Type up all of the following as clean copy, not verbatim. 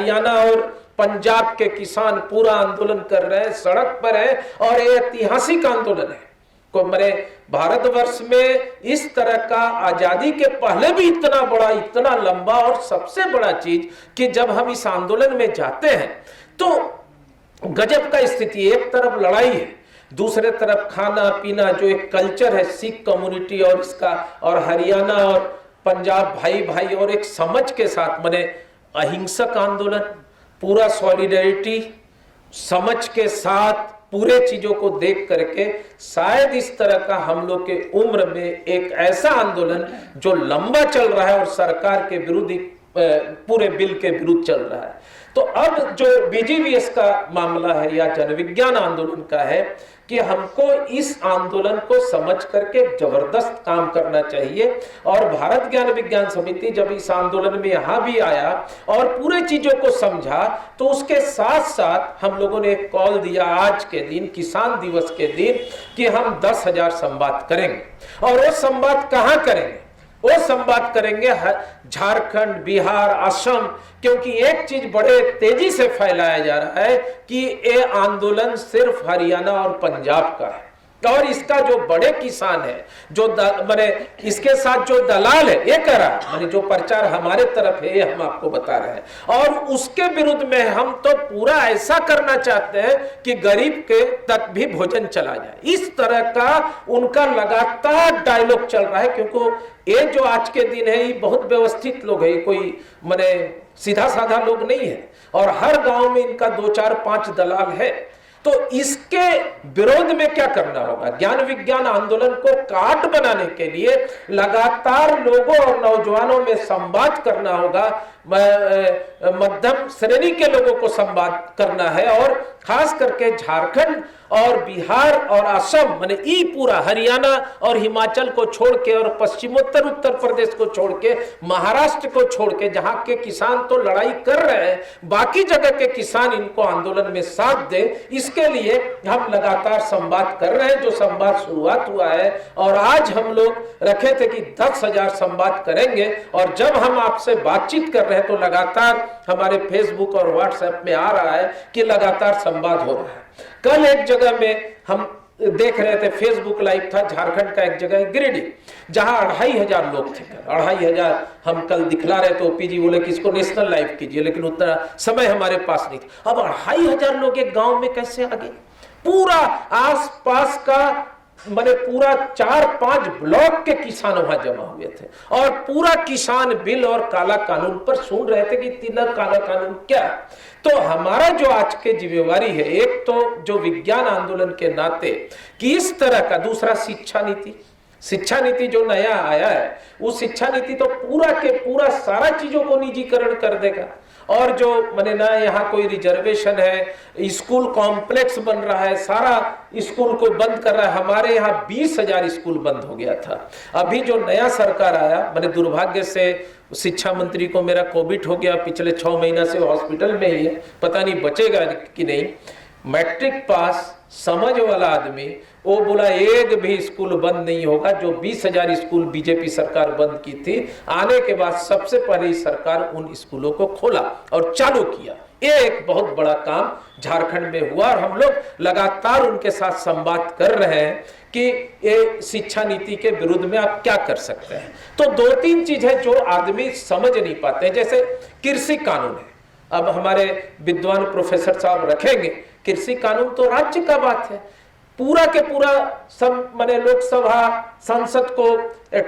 हरियाणा और पंजाब के किसान पूरा आंदोलन कर रहे हैं, सड़क पर है, और ये ऐतिहासिक आंदोलन है। को मेरे भारतवर्ष में इस तरह का आजादी के पहले भी इतना बड़ा, इतना लंबा, और सबसे बड़ा चीज कि जब हम इस आंदोलन में जाते हैं तो गजब का स्थिति, एक तरफ लड़ाई है, दूसरे तरफ खाना पीना, जो एक कल्चर है सिख कम्युनिटी और इसका, और हरियाणा और पंजाब भाई भाई, और एक समझ के साथ माने अहिंसक आंदोलन, पूरा सॉलिडरिटी समझ के साथ पूरे चीजों को देख करके, शायद इस तरह का हम लोग के उम्र में एक ऐसा आंदोलन जो लंबा चल रहा है और सरकार के विरुद्ध, पूरे बिल के विरुद्ध चल रहा है। तो अब जो बीजीवीएस का मामला है या जन विज्ञान आंदोलन का है कि हमको इस आंदोलन को समझ करके जबरदस्त काम करना चाहिए। और भारत ज्ञान विज्ञान समिति जब इस आंदोलन में यहां भी आया और पूरे चीजों को समझा, तो उसके साथ साथ हम लोगों ने एक कॉल दिया आज के दिन, किसान दिवस के दिन, कि हम 10,000 संवाद करेंगे। और वो संवाद कहां करेंगे? वो संवाद करेंगे झारखंड, बिहार, असम, क्योंकि एक चीज बड़े तेजी से फैलाया जा रहा है कि ये आंदोलन सिर्फ हरियाणा और पंजाब का है, और इसका जो बड़े किसान है, जो माने इसके साथ जो दलाल है, ये कह रहा है, माने जो प्रचार हमारे तरफ है, ये हम आपको बता रहे हैं। और उसके विरुद्ध में हम तो पूरा ऐसा करना चाहते हैं कि गरीब के तक भी भोजन चला जाए। इस तरह का उनका लगातार डायलॉग चल रहा है, क्योंकि ये जो आज के दिन है, ये बहुत व्यवस्थित लोग है, कोई माने सीधा साधा लोग नहीं है, और हर गांव में इनका 2, 4, 5 दलाल है। तो इसके विरोध में क्या करना होगा? ज्ञान विज्ञान आंदोलन को काट बनाने के लिए लगातार लोगों और नौजवानों में संवाद करना होगा, मध्यम श्रेणी के लोगों को संवाद करना है, और खास करके झारखंड और बिहार और असम, माने ई पूरा हरियाणा और हिमाचल को छोड़ के, और पश्चिमोत्तर उत्तर प्रदेश को छोड़ के, महाराष्ट्र को छोड़ के, जहां के किसान तो लड़ाई कर रहे हैं, बाकी जगह के किसान इनको आंदोलन में साथ दे, इसके लिए हम लगातार संवाद कर रहे हैं। जो संवाद शुरुआत हुआ है, और आज हम लोग रखे थे कि 10,000 संवाद करेंगे, और जब हम आपसे बातचीत कर रहे हैं तो लगातार हमारे फेसबुक और व्हाट्सएप में आ रहा है कि लगातार संवाद हो रहा है। कल एक जगह में हम देख रहे थे, फेसबुक लाइव था, झारखंड का एक जगह गिरिडीह, जहां 2,500 लोग थे। 2,500 हम कल दिखला रहे तो ओपी जी बोले कि इसको नेशनल लाइव कीजिए, लेकिन उतना समय हमारे पास नहीं था। अब 2,500 लोग एक गांव में कैसे आ गए? पूरा आसपास का माने पूरा 4-5 ब्लॉक के किसान वहां जमा हुए थे, और पूरा किसान बिल और काला कानून पर सुन रहे थे कि तीनों काला कानून क्या है। तो हमारा जो आज के जिम्मेवारी है, एक तो जो विज्ञान आंदोलन के नाते कि इस तरह का, दूसरा शिक्षा नीति जो नया आया है, वो शिक्षा नीति तो पूरा के पूरा सारा चीजों को निजीकरण कर देगा। और जो माने ना यहाँ कोई रिजर्वेशन है, स्कूल कॉम्प्लेक्स बन रहा है, सारा स्कूल को बंद कर रहा है। हमारे यहाँ 20,000 स्कूल बंद हो गया था। अभी जो नया सरकार आया, माने दुर्भाग्य से शिक्षा मंत्री को मेरा कोविड हो गया, पिछले 6 महीना से हॉस्पिटल में ही है, पता नहीं बचेगा कि नहीं। मैट्रिक पास समझ वाला आदमी, वो बोला एक भी स्कूल बंद नहीं होगा। जो 20,000 स्कूल बीजेपी सरकार बंद की थी, आने के बाद सबसे पहले सरकार उन स्कूलों को खोला और चालू किया। ये एक बहुत बड़ा काम झारखंड में हुआ, और हम लोग लगातार उनके साथ संवाद कर रहे हैं कि ये शिक्षा नीति के विरुद्ध में आप क्या कर सकते हैं। तो 2-3 चीज है जो आदमी समझ नहीं पाते, जैसे कृषि कानून है। अब हमारे विद्वान प्रोफेसर साहब रखेंगे, कृषि कानून तो राज्य का बात है, पूरा के पूरा सब माने लोकसभा संसद को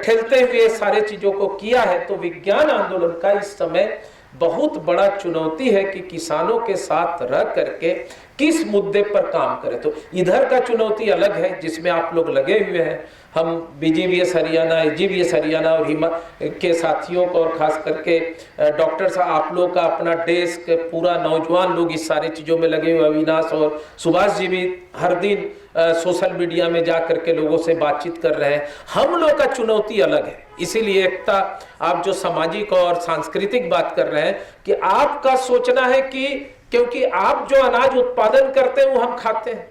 ठेलते हुए सारे चीजों को किया है। तो विज्ञान आंदोलन का इस समय बहुत बड़ा चुनौती है कि किसानों के साथ रह करके किस मुद्दे पर काम करें। तो इधर का चुनौती अलग है जिसमें आप लोग लगे हुए हैं। हम बीजीवीएस हरियाणा, एजीवीएस हरियाणा और हिमा के साथियों को, और खास करके डॉक्टर साहब, आप लोग का अपना डेस्क, पूरा नौजवान लोग इस सारी चीज़ों में लगे हुए, अविनाश और सुभाष जी भी हर दिन सोशल मीडिया में जा करके लोगों से बातचीत कर रहे हैं। हम लोग का चुनौती अलग है, इसीलिए एकता, आप जो सामाजिक और सांस्कृतिक बात कर रहे हैं, कि आपका सोचना है कि क्योंकि आप जो अनाज उत्पादन करते हैं वो हम खाते हैं,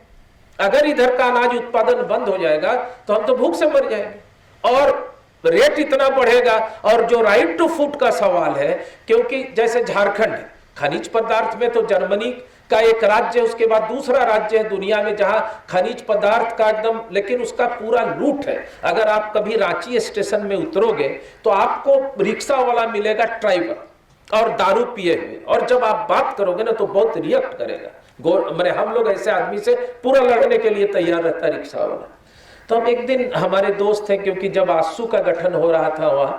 अगर इधर का अनाज उत्पादन बंद हो जाएगा तो हम तो भूख से मर जाएंगे, और रेट इतना बढ़ेगा। और जो राइट टू फूड का सवाल है, क्योंकि जैसे झारखंड है, खनिज पदार्थ में तो जर्मनी का एक राज्य है, उसके बाद दूसरा राज्य है दुनिया में जहां खनिज पदार्थ का एकदम, लेकिन उसका पूरा लूट है। अगर आप कभी रांची स्टेशन में उतरोगे तो आपको रिक्शा वाला मिलेगा ड्राइवर और दारू पिए हुए, और जब आप बात करोगे ना तो बहुत रिएक्ट करेगा। मैंने हम लोग ऐसे आदमी से पूरा लड़ने के लिए तैयार रहता है रिक्शा वाला। तो हम एक दिन, हमारे दोस्त हैं, क्योंकि जब आसू का गठन हो रहा था वहां,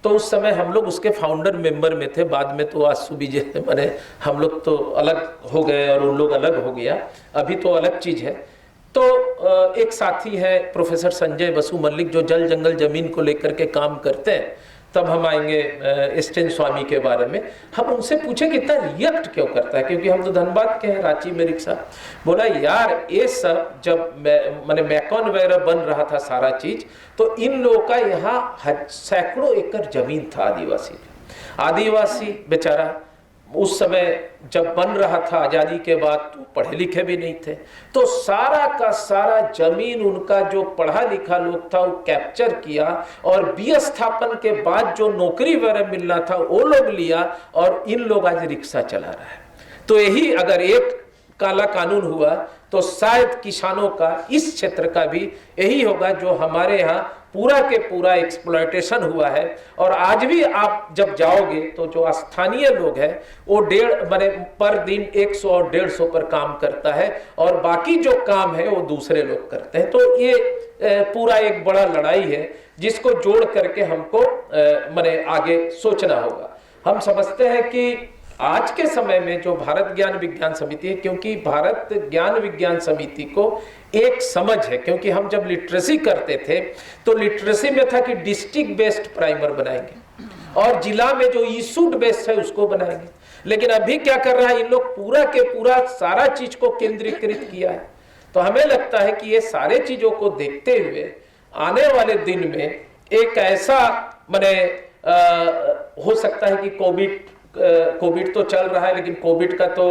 तो उस समय हम लोग उसके फाउंडर मेंबर में थे। बाद में तो आसू बीजे मैंने हम लोग तो अलग हो गए और उन लोग अलग हो गया, अभी तो अलग चीज है। तो एक साथी है प्रोफेसर संजय बसु मल्लिक, जो जल जंगल जमीन को लेकर के काम करते हैं। तब हम आएंगे एस्टेन स्वामी के बारे में, हम उनसे पूछे कि इतना रिएक्ट क्यों करता है, क्योंकि हम तो धनबाद के हैं, रांची में रिक्शा। बोला यार ये सब जब मैंने मैकॉन वगैरह बन रहा था सारा चीज, तो इन लोगों का यहाँ सैकड़ों एकड़ जमीन था आदिवासी बेचारा उस समय जब बन रहा था आजादी के बाद, तो पढ़े लिखे भी नहीं थे, तो सारा का सारा जमीन उनका जो पढ़ा लिखा लोग था वो कैप्चर किया, और विस्थापन के बाद जो नौकरी वगैरह मिलना था वो लोग लिया, और इन लोग आज रिक्शा चला रहा है। तो यही अगर एक काला कानून हुआ तो शायद किसानों का इस क्षेत्र का भी यही होगा, जो हमारे यहाँ पूरा के पूरा एक्सप्लॉयटेशन हुआ है। और आज भी आप जब जाओगे तो जो स्थानीय लोग हैं वो पर दिन 100 और 150 पर काम करता है, और बाकी जो काम है वो दूसरे लोग करते हैं। तो ये पूरा एक बड़ा लड़ाई है जिसको जोड़ करके हमको आगे सोचना होगा। हम समझते हैं कि आज के समय में जो भारत ज्ञान विज्ञान समिति है, क्योंकि भारत ज्ञान विज्ञान समिति को एक समझ है, क्योंकि हम जब लिटरेसी करते थे तो लिटरेसी में था कि डिस्ट्रिक्ट बेस्ड प्राइमर बनाएंगे और जिला में जो इशूड बेस्ड है उसको बनाएंगे। लेकिन अभी क्या कर रहा है, इन लोग पूरा के पूरा सारा चीज को केंद्रीकृत किया है। तो हमें लगता है कि ये सारे चीजों को देखते हुए आने वाले दिन में एक ऐसा हो सकता है कि कोविड तो चल रहा है, लेकिन कोविड का तो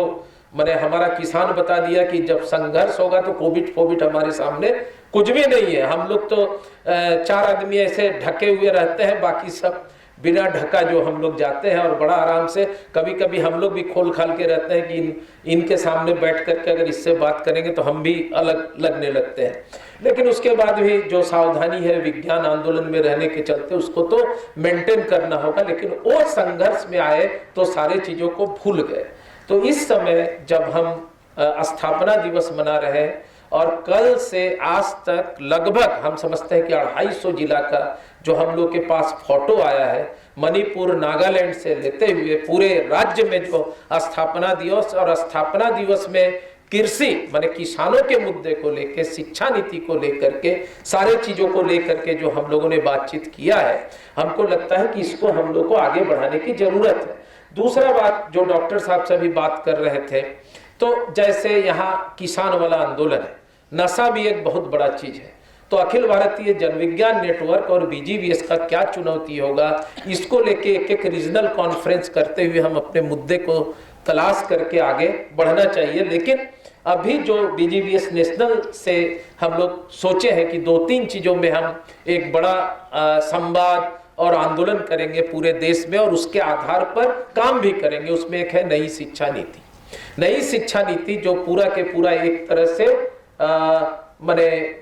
हमारा किसान बता दिया कि जब संघर्ष होगा तो कोविड हमारे सामने कुछ भी नहीं है। हम लोग तो 4 आदमी ऐसे ढके हुए रहते हैं, बाकी सब बिना ढका जो हम लोग जाते हैं, और बड़ा आराम से कभी कभी हम लोग भी खोल खाल के रहते हैं कि इनके सामने बैठ करके अगर इससे बात करेंगे तो हम भी अलग लगने लगते हैं। लेकिन उसके बाद भी जो सावधानी है विज्ञान आंदोलन में रहने के चलते उसको तो मेंटेन करना होगा, लेकिन वो संघर्ष में आए तो सारे चीजों को भूल गए। तो इस समय जब हम स्थापना दिवस मना रहे हैं, और कल से आज तक लगभग हम समझते हैं कि 250 जिला का जो हम लोग के पास फोटो आया है, मणिपुर नागालैंड से लेते हुए पूरे राज्य में जो स्थापना दिवस, और स्थापना दिवस में कृषि किसानों के मुद्दे को लेकर, शिक्षा नीति को लेकर के, सारे चीजों को लेकर के जो हम लोगों ने बातचीत किया है, हमको लगता है कि इसको हम लोग को आगे बढ़ाने की जरूरत है। दूसरा बात जो डॉक्टर साहब से भी बात कर रहे थे, तो जैसे यहाँ किसान वाला आंदोलन है, नशा भी एक बहुत बड़ा चीज है। तो अखिल भारतीय जनविज्ञान नेटवर्क और बीजीवीएस का क्या चुनौती होगा, इसको लेके एक रीजनल कॉन्फ्रेंस करते हुए हम अपने मुद्दे को तलाश करके आगे बढ़ना चाहिए। लेकिन अभी जो बीजीवीएस नेशनल से हम लोग सोचे हैं कि 2-3 चीजों में हम एक बड़ा संवाद और आंदोलन करेंगे पूरे देश में, और उसके आधार पर काम भी करेंगे। उसमें एक है नई शिक्षा नीति। नई शिक्षा नीति जो पूरा के पूरा एक तरह से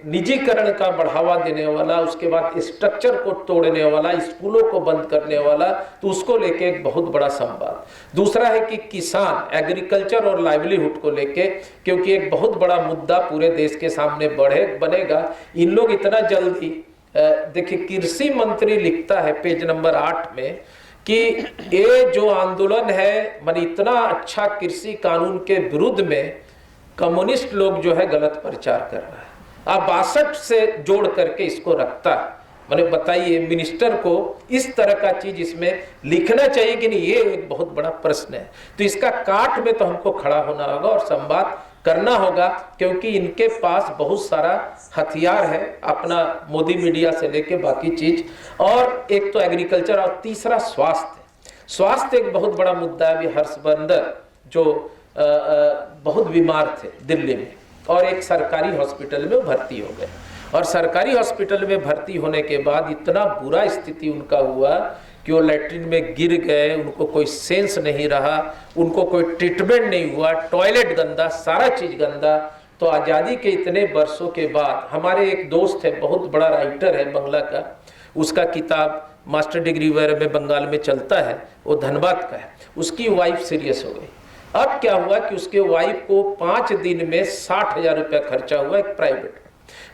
निजीकरण का बढ़ावा देने वाला, उसके बाद स्ट्रक्चर को तोड़ने वाला, स्कूलों को बंद करने वाला, तो उसको लेके एक बहुत बड़ा संवाद। दूसरा है कि किसान, एग्रीकल्चर और लाइवलीहुड को लेके, क्योंकि एक बहुत बड़ा मुद्दा पूरे देश के सामने बनेगा। इन लोग इतना जल्दी, देखिए कृषि मंत्री लिखता है पेज नंबर 8 में कि ये जो आंदोलन है, इतना अच्छा कृषि कानून के विरुद्ध में कम्युनिस्ट लोग जो है गलत प्रचार कर रहा है। आप 62 से जोड़ करके इसको रखता है। बताइए मिनिस्टर को इस तरह का चीज इसमें लिखना चाहिए कि नहीं, ये एक बहुत बड़ा प्रश्न है। तो इसका काट में तो हमको खड़ा होना होगा और संवाद करना होगा, क्योंकि इनके पास बहुत सारा हथियार है, अपना मोदी मीडिया से लेके बाकी चीज। और एक तो एग्रीकल्चर, और तीसरा स्वास्थ्य एक बहुत बड़ा मुद्दा है। अभी हर्षवर्धन जो बहुत बीमार थे दिल्ली में, और एक सरकारी हॉस्पिटल में भर्ती हो गए, और सरकारी हॉस्पिटल में भर्ती होने के बाद इतना बुरा स्थिति उनका हुआ कि वो लैट्रिन में गिर गए, उनको कोई सेंस नहीं रहा, उनको कोई ट्रीटमेंट नहीं हुआ, टॉयलेट गंदा, सारा चीज़ गंदा। तो आज़ादी के इतने वर्षों के बाद हमारे एक दोस्त है, बहुत बड़ा राइटर है बंगला का, उसका किताब मास्टर डिग्री वगैरह में बंगाल में चलता है, वो धनबाद का है। उसकी वाइफ सीरियस हो गई। अब क्या हुआ कि उसके वाइफ को 5 दिन में 60,000 रुपया खर्चा हुआ एक प्राइवेट।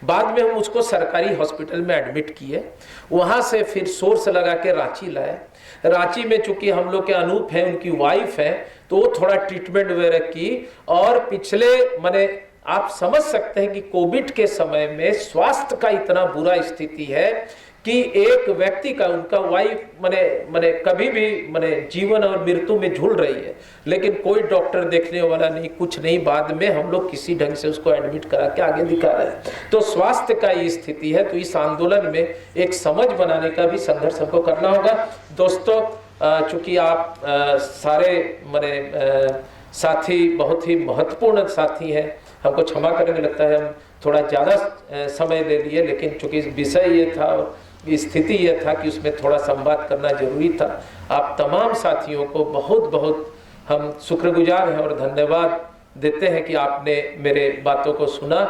बाद में हम उसको सरकारी हॉस्पिटल में एडमिट किए, वहाँ से फिर सोर्स लगा के रांची लाए। रांची में चूंकि हम लोग के अनूप हैं, उनकी वाइफ है, तो वो थोड़ा ट्रीटमेंट वगैरह की। और पिछले माने आप समझ सकते हैं कि कोविड के समय में स्वास्थ्य का इतना बुरा स्थिति है कि एक व्यक्ति का, उनका वाइफ माने कभी भी माने जीवन और मृत्यु में झूल रही है, लेकिन कोई डॉक्टर देखने वाला नहीं, कुछ नहीं। बाद में हम लोग किसी ढंग से उसको एडमिट करा के आगे दिखा रहे हैं। तो स्वास्थ्य का ये स्थिति है। तो इस आंदोलन में एक समझ बनाने का भी संघर्ष हमको करना होगा। दोस्तों, चूंकि आप सारे माने साथी बहुत ही महत्वपूर्ण साथी हैं, हमको क्षमा करेंगे, लगता है हम थोड़ा ज़्यादा समय ले लिए, लेकिन चूंकि विषय ये था और स्थिति यह था कि उसमें थोड़ा संवाद करना जरूरी था। आप तमाम साथियों को बहुत बहुत हम शुक्रगुजार हैं और धन्यवाद देते हैं कि आपने मेरे बातों को सुना,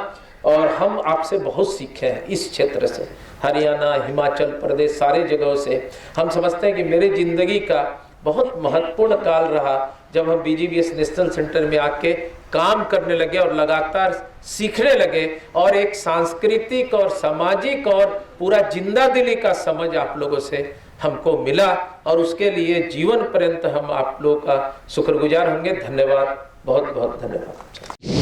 और हम आपसे बहुत सीखे हैं इस क्षेत्र से, हरियाणा, हिमाचल प्रदेश, सारे जगहों से। हम समझते हैं कि मेरे जिंदगी का बहुत महत्वपूर्ण काल रहा जब हम BGVS नेशनल सेंटर में आके काम करने लगे और लगातार सीखने लगे, और एक सांस्कृतिक और सामाजिक और पूरा जिंदा दिली का समझ आप लोगों से हमको मिला, और उसके लिए जीवन पर्यंत हम आप लोगों का शुक्रगुजार होंगे। धन्यवाद, बहुत बहुत धन्यवाद।